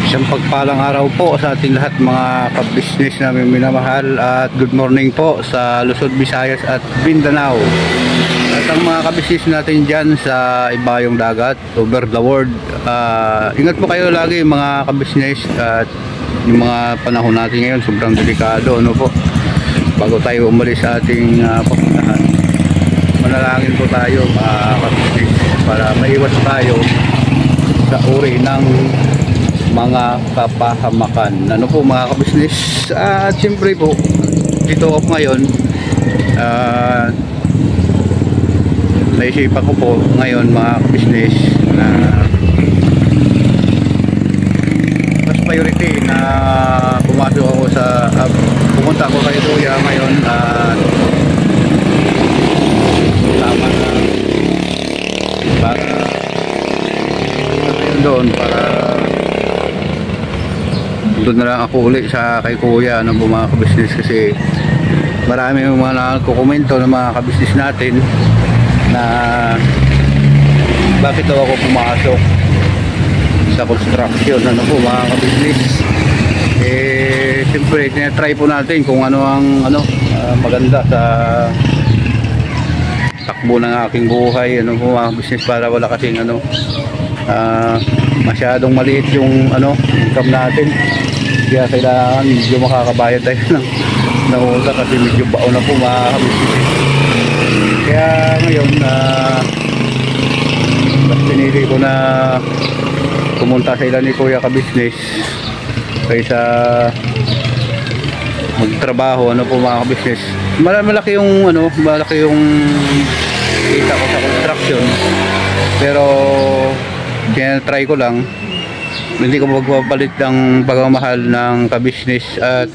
Isang pagpalang araw po sa ating lahat mga ka-business namin minamahal, at good morning po sa Luzon, Visayas at Mindanao. At ang mga ka-business natin dyan sa ibayong dagat, over the world, ingat po kayo lagi mga ka-business. At yung mga panahon natin ngayon sobrang delikado, ano po, bago tayo umalis sa ating papuntahan, manalangin po tayo mga ka-business para maiwas tayo sa uri ng mga kapahamakan, ano po mga ka-business. At siyempre po dito ako ngayon, naisipan ko po ngayon mga ka-business na mas priority na pumasok ako sa pumunta ako kay Kuya ngayon, at tama na para doon, para doon na lang ako uli sa kay Kuya, ano po mga ka-business, kasi marami yung mga nagkukomento ng mga ka-business natin na bakit daw ako pumasok sa construction, ano po mga ka-business. Siyempre tinatry po natin kung ano ang maganda sa takbo ng aking buhay, ano po mga business, para wala kasing masyadong maliit yung income natin, kaya kailangan medyo makakabayad tayo ng utang, kasi medyo baon na po mga business. Kaya ngayon mas pinili ko na pumunta sa ilan ni Kuya ka-business kaysa magtrabaho, ano po mga business. Malaki yung malaki yung kita ko sa construction, pero kaya try ko lang, hindi ko magpapalit ng pagmamahal ng ka-business at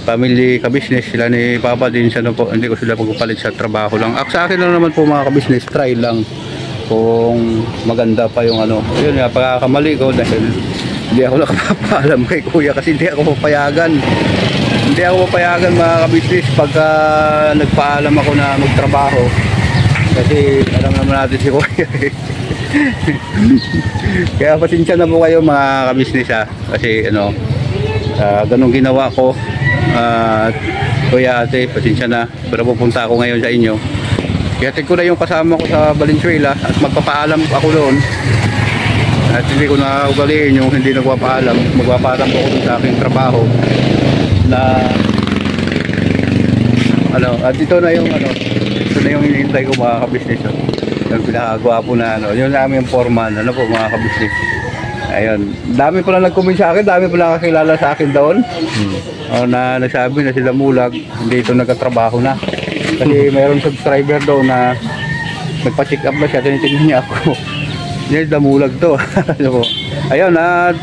family ka-business. Sila ni Papa din sa po, hindi ko sila magpapalit sa trabaho lang. Sa akin lang naman po mga ka-business, try lang kung maganda pa yung yun nga, pagkakamali ko dahil hindi ako nakapapaalam kay Kuya, kasi hindi ako papayagan mga ka-business pagka nagpaalam ako na magtrabaho, kasi alam naman natin si Kuya kaya pasensya na po kayo mga ka-business kasi ganun ginawa ko. Kuya, ate, pasensya na, pero pupunta ako ngayon sa inyo. Ihatid ko na yung kasama ko sa Valenzuela at magpapaalam ako doon. At hindi ko na ugaliin yung hindi nagpapaalam. Magpapaalam ko sa aking trabaho na at ito na yung ito na yung hinihintay ko mga ka-business. Yung pinakagwapo na yun namin yung foreman, po mga ka-business. Ayun, dami pala nag-comment sa akin, dami pala nakakilala sa akin doon. Na nagsabi na sila Mulag dito nagkatrabaho na, kasi mayroong subscriber doon na nagpa-check up na siya, tinitingnan niya ako. Yan, Mulag to. Ayun,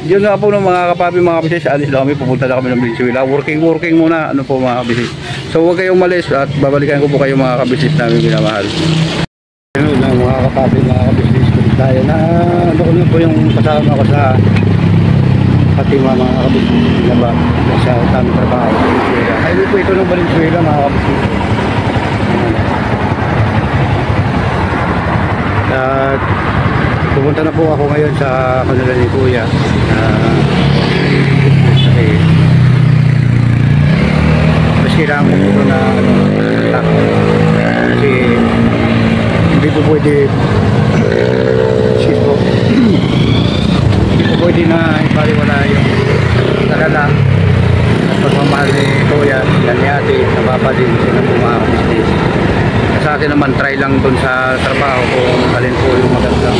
yun nga po ng mga kapapi mga business. Alis na kami, pupunta na kami ng Valenzuela. Working muna, po mga business. So huwag kayong malis at babalikan ko po kayo mga ka-business namin minamahal. Yun lang mga kapapi mga ka-business ko tayo na ko na po yung kasama ko sa pati mga ka-business na ba sa tamang trabaho sa Valenzuela. Ayun po ito ng Valenzuela mga ka-business. At pupunta na po ako ngayon sa kanila ni Kuya, kasi mas kailangan ko dito na kasi hindi po pwede hindi po pwede na ipaliwala yung talala at pagmamahal ni Kuya, ni ate, na papa din sila po mga business. Sa akin naman, try lang dun sa trabaho kung alin po yung magandang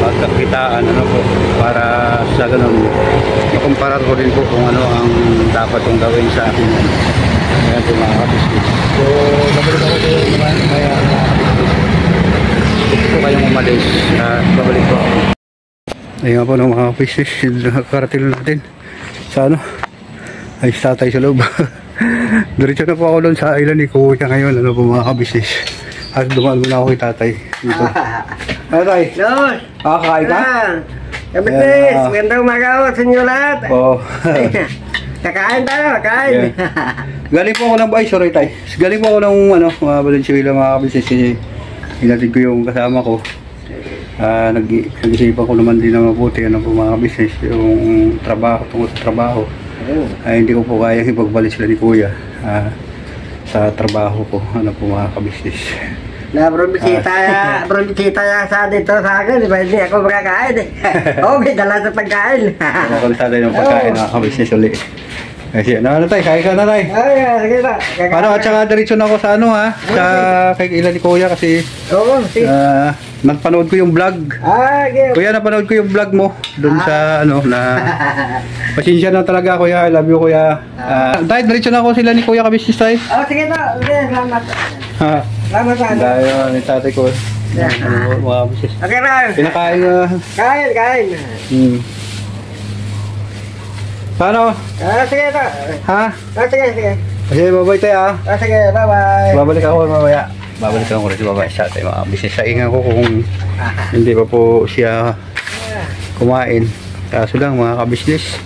pagkakitaan, po, para sa ganun makumpara ko rin po kung ano ang dapat kong gawin sa akin. Ayan po mga ka-business. So babalik ako po naman, kaya mga ka-business, gusto ko kayong umalis, babalik po ako. Ayun nga po ng mga ka-business, nakakarating natin sa ay tatay sa loob. Diretso na po ako doon sa ilan ni Kuya ngayon, po mga ka-business. At dumaan muna ako kay tatay dito. Tatay, kakain ka? Ka-business, magandang umaga sa inyo lahat. Kakain tayo, kain. Galing po ako ng sorry tay. Galing po ako ng Valenzuela mga ka-business, kasi hinatid ko yung kasama ko. nag-isipan ko naman din na mabuti ano po mga business yung trabaho, tungkol sa trabaho. Ay hindi ko po kaya ipagbalik sila ni Kuya sa trabaho ko, ano po mga kabisnes. Na bromisita sa dito sa akin, di ba hindi ako makakain eh. Okay, dala sa pagkain. Nakakalisada yung pagkain mga kabisnes ulit. Kasi ano tayo, kain ka na tayo. Ay, sige na. Paano at saka diretso na ako sa ano sa kay ilan ni Kuya kasi Oo, sige. napanood ko yung vlog. Okay. Kuya, napanood ko yung vlog mo doon sa ano na pasensya na talaga Kuya, I love you Kuya. Tayo, diretso na ako sila ni Kuya kabisnes tayo. Sige na. Sige, salamat. Salamat sa ano. Dahil ni tatay ko. Ano mga kabisnes. Okay na. Pinakain Kain. Paano? Sige na. Ha? Sige. Kasi babay tayo Sige, bye-bye. Babalik ako mamaya. Babalik ako rin si babay sa tayo mga business. Saingan ko kung hindi pa po siya kumain. Kaso lang mga kabisnes,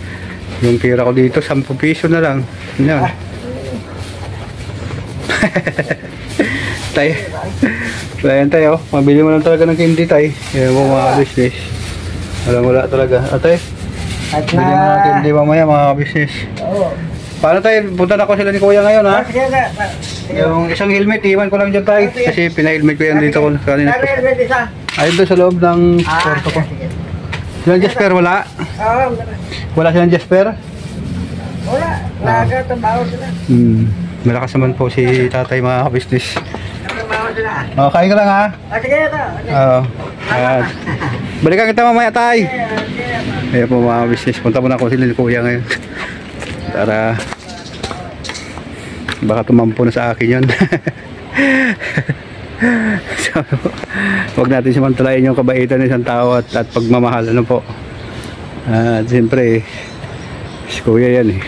yung pira ko dito 10 piso na lang. Yan. Tayo. Ayan tayo. Mabili mo lang talaga ng candy tayo. Yan mo mga kabisnes. Wala talaga. Atay. Bili mo ng candy mamaya mga kabisnes. Oo. Paano tayo? Punta na ako sila ni Kuya ngayon ha? Sige na. Yung isang helmet, iwan ko lang dyan tayo. Kasi pina-helmet ko yan dito ko kanina. Ayun doon sa loob ng kwarto ko. Silang Jasper wala? Oo. Wala silang Jasper? Wala. Nagtatrabaho sila. Malakas naman po si tatay mga kabisnes. Nagtatrabaho sila. Kain ka lang ha? Sige na. Oo. Balikan kita mamaya tayo. Ayan po mga kabisnes. Punta muna ako sila ni Kuya ngayon. Para baka tumampo na sa akin yun. So, huwag natin samantalain yung kabaitan ng isang tao at pagmamahal ano po. At siyempre si Kuya yan eh.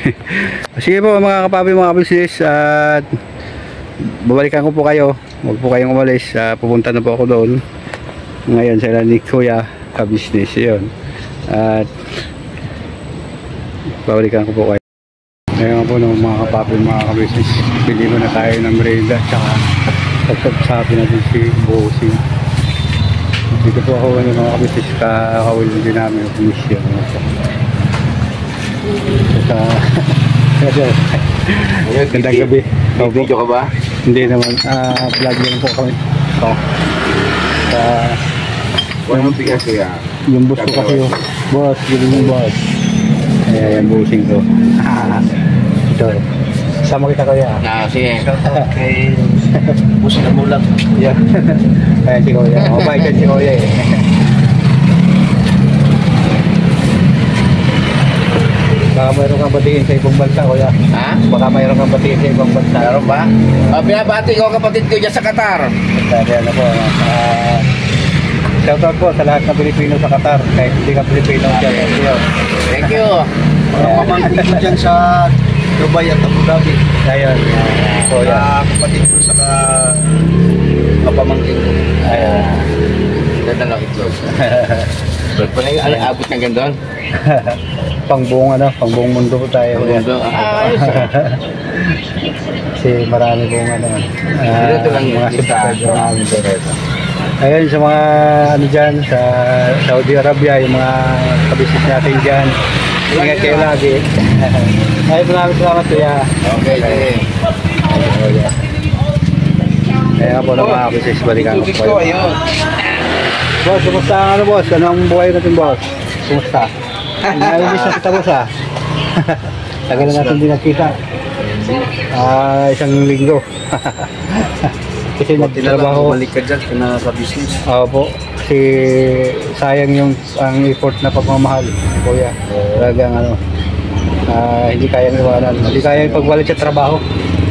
Sige po mga kapapi mga business, at babalikan ko po kayo. Huwag po kayong umalis, pupunta na po ako doon ngayon sa ni Kuya ka-business yun. At babalikan ko po kayo. Ngayon po ng mga kapapi mga ka-business, pili mo na tayo ng merienda tsaka pagsasabi natin si Bossing. Dito po ako ng mga ka-business, kakawil din namin yung mission sa gandang gabi. Video ka ba? Hindi naman, vlog lang po kami. Walang bigas kaya. Yung boss ko kasi yung boss, yung boss. Ayan, yung bossing ko. Ito, sama kita Kuya. Sige. Kay bus na mulat. Yan. Ayan si Kuya. Mabait yan si Kuya eh. Baka mayroon kang batiin sa ibang bansa Kuya. Ha? Baka mayroon kang batiin sa ibang bansa. Meron ba? Binabati ko kapatid ko dyan sa Qatar. Sabi ano po, shoutout po sa lahat ng Pilipino sa Qatar. Kahit hindi ka Pilipino dyan. Thank you. Mga pamangkin ko dyan sa Dubai at Abu Dhabi. Ayun. Kuya. Kapatid ko sa kapamangkin ko. Ayun. Ganda lang itlog. Pwede yung abot ng gandun? Pangbuong mundo po tayo. Ayos. Kasi marami pong Dito lang mga yung subscriber namin dito. Ayun sa mga ano dyan sa Saudi Arabia, yung mga kabisnes natin dyan, ingat kayo lagi. Ayun, maraming salamat Kuya. Okay, sige. Ayun po na mga kabisnes, balikan ko po. Ayun. Boss, kumusta ang ano boss? Ano ang buhay natin boss? Kumusta? Nainis na kita boss ha? Tagal na natin din nakita. Isang linggo. Kasi nagtrabaho. Balik ka dyan na sa business. Po. Kasi sayang yung ang effort na pagmamahal. Kuya. Talagang ano. Hindi kaya iwanan. Hindi kaya ipagwalit sa trabaho.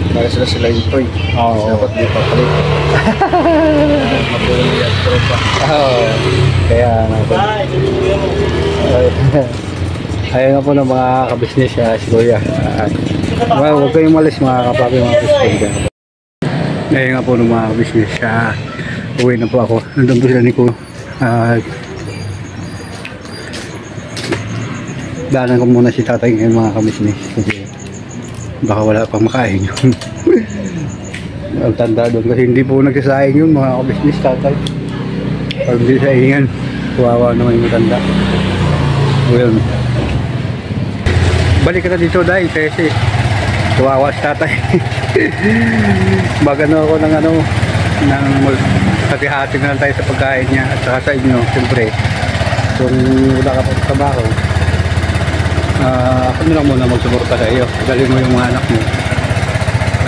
Para sila yung toy. Oo. Dapat di pa palit. Matulong yan, tropa. Kaya ayun nga po ng mga kabisnes si Kuya. Huwag kayong malis mga kapapi mga kabisnes. Ayun nga po ng mga kabisnes. Uwi na po ako. Nandun po sila ni Kuya. Daanan ko muna si tatay ngayon mga kabisnes. Kasi baka wala pang makain yun. Ang tanda doon kasi hindi po nagsasaing yun mga kabisnes tatay. Pag hindi saingan. Kawawa naman yung matanda. Well, balik ka na dito dahil kasi kawawa si tatay. Magano ako ng hati-hati na lang tayo sa pagkain niya at saka sa inyo, siyempre kung wala ka pa sa trabaho, ako na lang muna magsuporta sa iyo, dalhin mo yung mga anak mo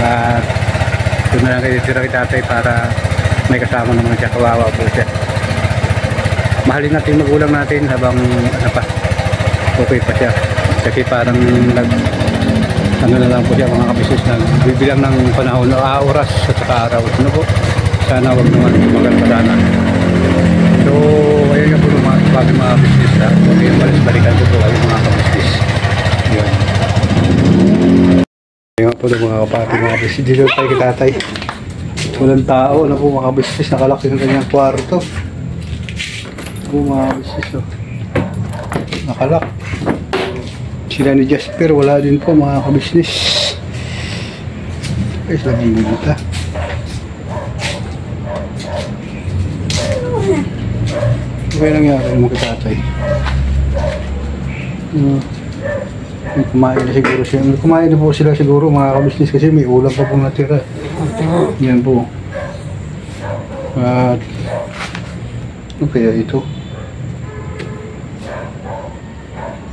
at doon na lang kayo tira kay tatay para may kasama naman siya. Kawawa po siya. Mahalin natin magulang natin habang okay pa siya, kasi parang ano na lang po siya mga kabisnes na bibilang ng panahon o oras at saka araw. Ano po, sana wag naman maganda sana. So ayun nga po mga business na okay, balikan ko po ay mga kabisnes. Yun. Ayun nga po mga kapatid mga business. Dito tayo kay tatay. Walang tao na po mga business. Nakalaki ng kanyang kwarto. Po mga business. Nakalak. Sila ni Jasper wala din po mga kabisnes. Ay sila bumulita. Okay nangyari mo kay tatay. Kumain na siguro siya. Kumain na po sila siguro mga kabisnes kasi may ulam pa pong natira. Yan po. At ano kaya ito?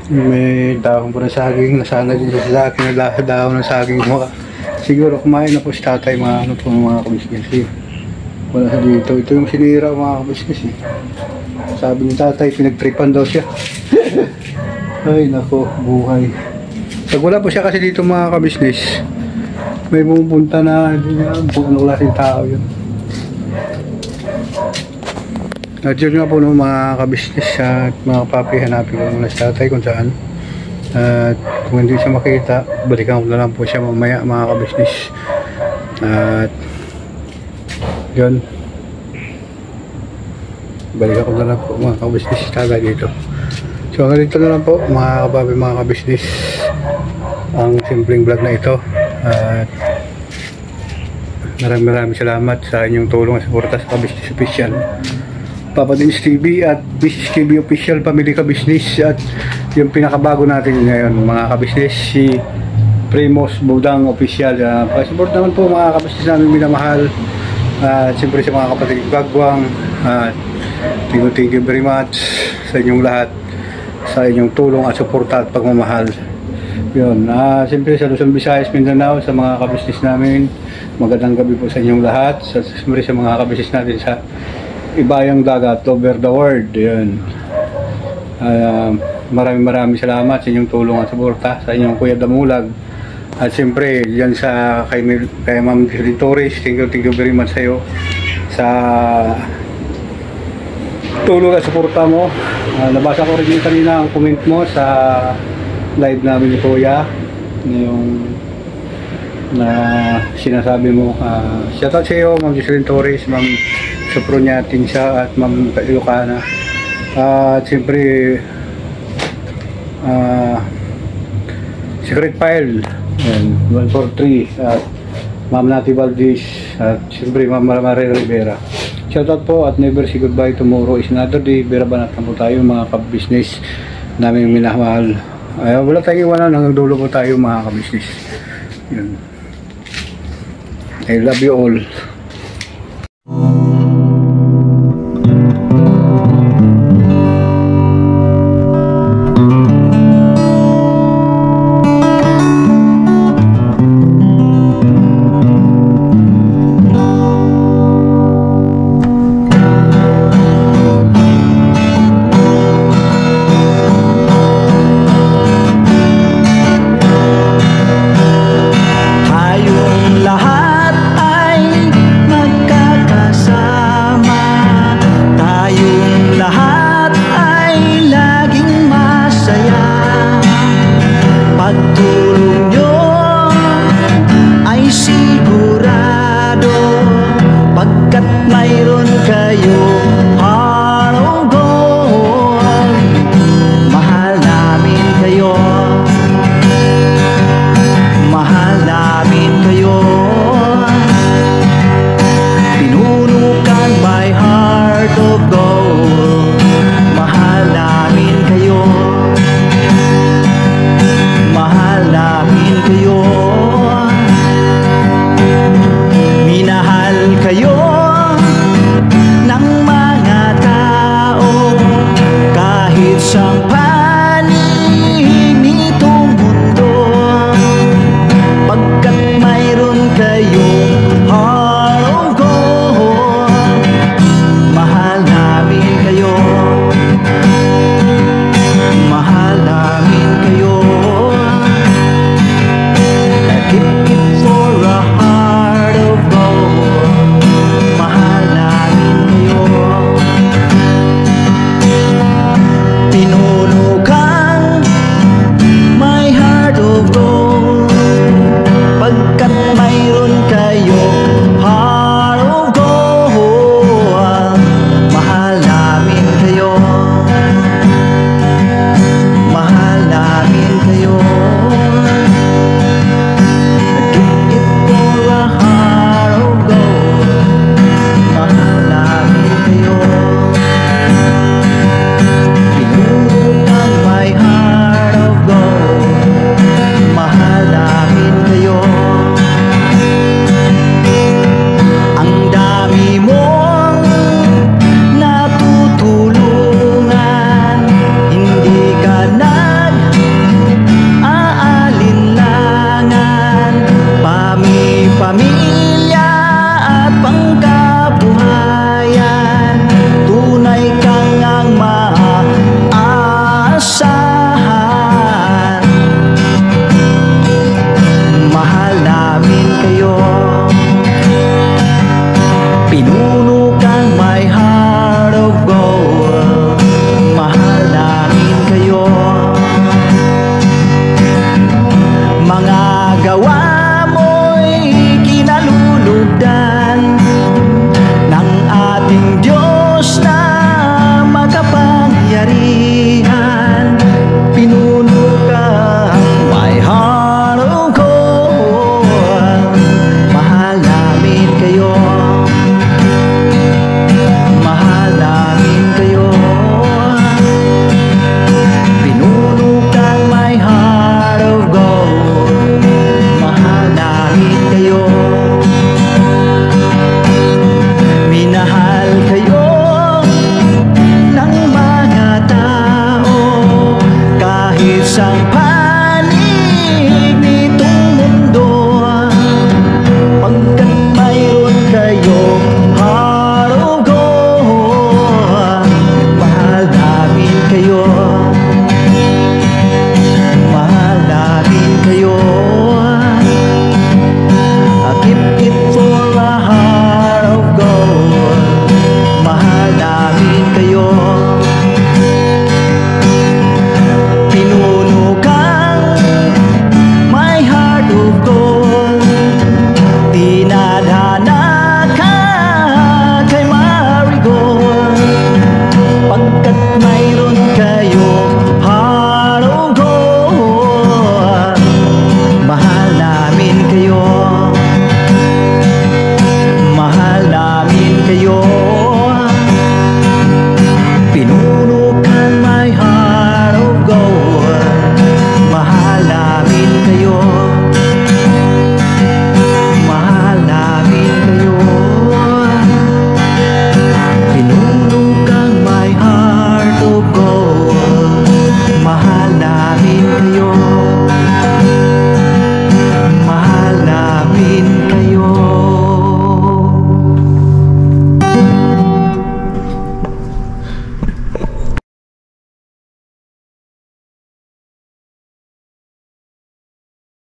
May dahon po ng saging. Nasana din sa akin na dahon ng saging. Siguro kumain na po si tatay mga kabisnes. Wala sa dito. Ito yung sinira mga kabisnes eh. Sabi ni tatay, pinagtripan daw siya. Ay nako, buhay. Pag wala po siya kasi dito mga kabisnes, may pupunta na hindi niya ano klaseng tao yun. At yun nga po no, mga kabisnes at mga papi, hanapin ko muna si tatay kung saan. At kung hindi siya makita, balikan ko na lang po siya mamaya mga kabisnes. At yun, balikan ko na lang po mga kabisnes si tatay dito. So hanggang dito na lang po mga kapapi, mga kabisnes, ang simpleng vlog na ito. At maraming salamat sa inyong tulong at suporta sa Kabisnes Official, Papa Dins TV at Mrs. TV Official Family Kabisnes. At yung pinakabago natin ngayon mga kabisnes, si Primos Budang Official. Pa-support naman po mga kabisnes namin minamahal. Siyempre sa mga kapatid Gagwang, thank you very much sa inyong lahat, sa inyong tulong at suporta at pagmamahal. Yun, siyempre sa Luzon, Visayas, Mindanao, sa mga kabisnes namin, magandang gabi po sa inyong lahat. Siyempre sa mga kabisnes natin sa ibayang dagat over the world. Yun, maraming salamat sa inyong tulong at suporta, sa inyong Kuya Damulag. At siyempre yan sa kay Ma'am Jocelyn Torres, thank you very much sa iyo sa tulong at suporta mo. Nabasa ko rin yung kanina ang comment mo sa live namin ni Kuya, yung na sinasabi mo. Shoutout sa iyo Ma'am Jocelyn Torres, Ma'am Sopronia Tinsa at Ma'am Ilocana. At siyempre Secret File 143 at Ma'am Nati Valdez at siyempre Ma'am Maria Rivera. Shoutout po at never say goodbye, tomorrow is another day. Berabanat na po tayo mga kabisnes namin minamahal. Wala tayong iwanan, hanggang dulo po tayo mga kabisnes. Yun. I love you all. Lahat ay isang panig nitong mundo, pagkat mayroon kayong heart of gold. Mahal namin kayo, mahal namin kayo. Keep it for a heart of gold. Mahal namin kayo. Pinuno kang my heart of gold, pagkat mayroon kayo heart of gold. Mahal namin kayo, mahal namin kayo. Keep it for a heart of gold. Mahal namin kayo. Pinuno kang my heart of gold. Mahal namin kayo. Ang dami mong natutulungan, hindi ka nag-aalinlangan. Pamilya at pangkabuhayan, tunay kang ang maaasahan. Mahal namin kayo. Pinuno kang my heart of gold. Mahal namin kayo. Mga gawa mo'y kinalulugdan ng ating Diyos na makapangyarihan. Pinuno kang my heart of gold. Mahal namin kayo, mahal namin kayo. Pinuno kang my heart of gold. Mahal namin kayo. Minahal kayo ng mga tao, kahit sang